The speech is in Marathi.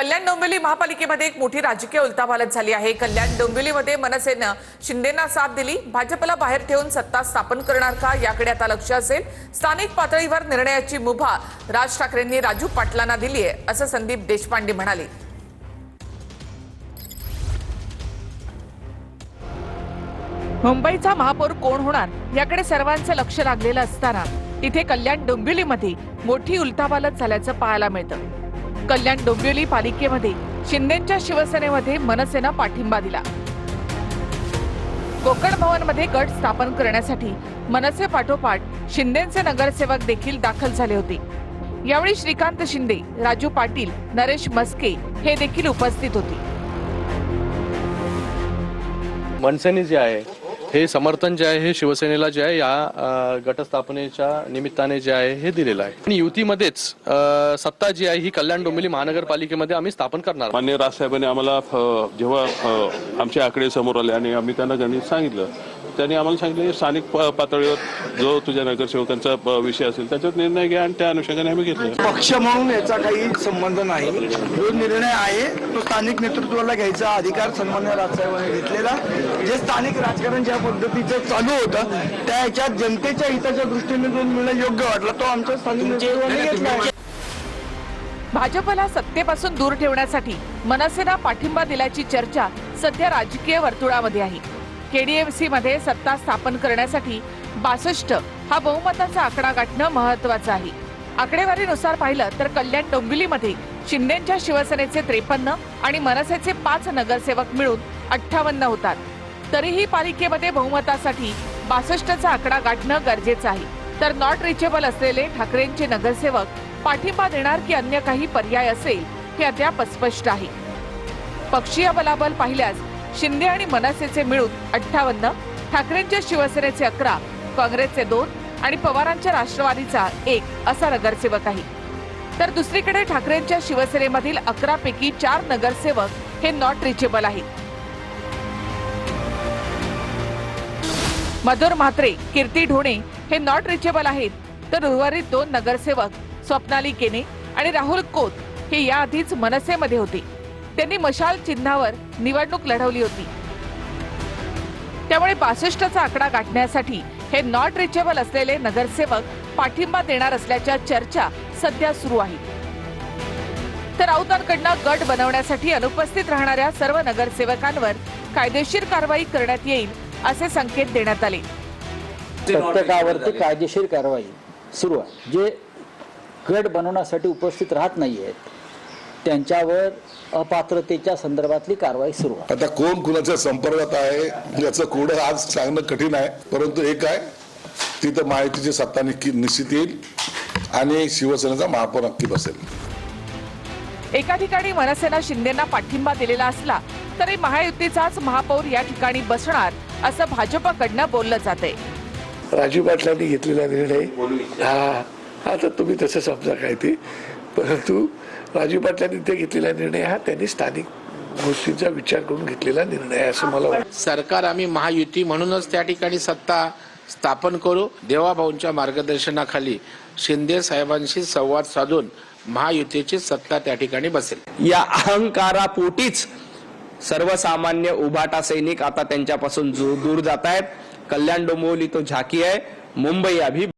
कल्याण डोंबिवली महापालिकेमध्ये एक मोठी राजकीय उलथापालथ झाली आहे। कल्याण डोंबिवलीमध्ये मनसेनं शिंदेंना साथ दिली, भाजपला बाहेर ठेवून सत्ता स्थापन करणार का याकडे आता लक्ष असेल। स्थानिक पातळीवर निर्णयाची मुभा राज ठाकरेंनी राजू पाटलांना दिली आहे, असं संदीप देशपांडे म्हणाले। मुंबईचा महापौर कोण होणार याकडे सर्वांचं लक्ष लागलेलं असताना इथे कल्याण डोंबिवलीमध्ये मोठी उलथापालथ झाल्याचं पाहायला मिळतं। कल्याण डोंबिवली पालिकेमध्ये शिंदेंच्या शिवसेनेमध्ये मनसेनं पाठिंबा दिला। कोकण भवनमध्ये गट स्थापन करण्यासाठी मनसे पाठोपाठ शिंदेंचे नगरसेवक देखील दाखल झाले होते। यावेळी श्रीकांत शिंदे, राजू पाटील, नरेश मस्के हे देखील उपस्थित होते। मनसेने जे आहे हे समर्थन जे आहे हे शिवसेनेला जे आहे या गटस्थापनेच्या निमित्ताने जे आहे हे दिलेलं आहे आणि युतीमध्येच सत्ता जी आहे ही कल्याण डोंबिवली महानगरपालिकेमध्ये आम्ही स्थापन करणार। माननीय राजसाहेबांनी आम्हाला जेव्हा आमचे आकडे समोर आले आणि आम्ही त्यांना गणित सांगितलं, त्यांनी आम्हाला सांगितलं स्थानिक पातळीवर जो तुझ्या नगरसेवकांचा विषय असेल त्याच्यात निर्णय घ्या आणि त्या अनुषंगाने आम्ही घेतला। पक्ष म्हणून याचा काही संबंध नाही, जो निर्णय आहे तो स्थानिक नेतृत्वाला घ्यायचा अधिकार सन्माननीय राजसाहेबांनी घेतलेला। जे स्थानिक राजकारण ज्या पद्धतीचं चालू होतं त्या याच्यात जनतेच्या हिताच्या दृष्टीने जो निर्णय योग्य वाटला तो आमच्या स्थानिक नेतृत्वाने घेतला। भाजपला सत्तेपासून दूर ठेवण्यासाठी मनसेनं पाठिंबा दिल्याची चर्चा सध्या राजकीय वर्तुळामध्ये आहे। केडीएमसी मध्ये सत्ता स्थापन करण्यासाठी 62 हा बहुमताचा आकडा गाठणं महत्त्वाचं आहे। आकडेवारीनुसार पाहिलं तर कल्याण डोंबिवलीमध्ये शिंदेंच्या शिवसेनेचे 53 आणि मनसेचे 5 नगरसेवक मिळून 58 होतात। तरीही पालिकेमध्ये बहुमतासाठी 62चा आकडा गाठणं गरजेचं आहे। तर नॉट रिचेबल असलेले ठाकरेंचे नगरसेवक पाठिंबा देणार की अन्य काही पर्याय असेल हे अद्याप अस्पष्ट आहे। पक्षीय बलाबल पाहिल्यास शिंदे आणि मनसेचे मिळून 58, ठाकरेंच्या शिवसेनेचे 11, काँग्रेसचे 2 आणि पवारांच्या राष्ट्रवादीचा 1 असा नगरसेवक आहे। तर दुसरीकडे ठाकरेंच्या शिवसेनेमधील 11 पैकी 4 नगरसेवक हे नॉट रिचेबल आहेत। मधुर म्हात्रे, कीर्ती ढोणे हे नॉट रिचेबल आहेत, तर उर्वरित 2 नगरसेवक स्वप्नाली केने आणि राहुल कोत हे याआधीच मनसेमध्ये होते। त्यांनी मशाल चिन्हावर निवडणूक लढवली होती। त्यामुळे 62चा आकडा गाठण्यासाठी हे नॉट रिचेबल असलेले नगरसेवक पाठिंबा देणार असल्याच्या चर्चा सध्या सुरू आहे। तर राऊतांकडनं गट बनवण्यासाठी अनुपस्थित राहणाऱ्या सर्व नगरसेवकांवर कायदेशीर कारवाई करण्यात येईल असे संकेत देण्यात आले। प्रत्येकावरती कायदेशीर कारवाई सुरू आहे। जे गट बनवण्यासाठी उपस्थित राहत नाहीयेत त्यांच्यावर अपात्रतेच्या संदर्भातली कारवाई सुरू आहे। आता कोण कुणाच्या संपर्कात आहे याचं कोड आज सांगणं कठीण आहे, परंतु एक आहे तिथं महायुतीची सत्ता निश्चित येईल आणि शिवसेनेचा महापौर नक्की बसेल। एका ठिकाणी मनसेनं शिंदेंना पाठिंबा दिलेला असला तरी महायुतीचाच महापौर या ठिकाणी बसणार असं भाजपकडनं बोललं जातंय। राजू पाटलांनी घेतलेला निर्णय हा तर तुम्ही तसं समजा काय ते, परंतु राजू पाटलांनी ते घेतलेला निर्णय हा त्यांनी स्थानिक गोष्टींचा विचार करून घेतलेला निर्णय आहे असं मला वाटतं। सरकार आम्ही महायुती म्हणूनच त्या ठिकाणी सत्ता स्थापन करू। देवाभाऊंच्या मार्गदर्शनाखाली शिंदे साहेबांशी संवाद साधून महायुतीची सत्ता त्या ठिकाणी बसेल। या अहंकारापोटीच सर्वसामान्य उभाटा सैनिक आता त्यांच्यापासून दूर जात आहेत। कल्याण डोंबिवली तो झाकी आहे, मुंबई अभी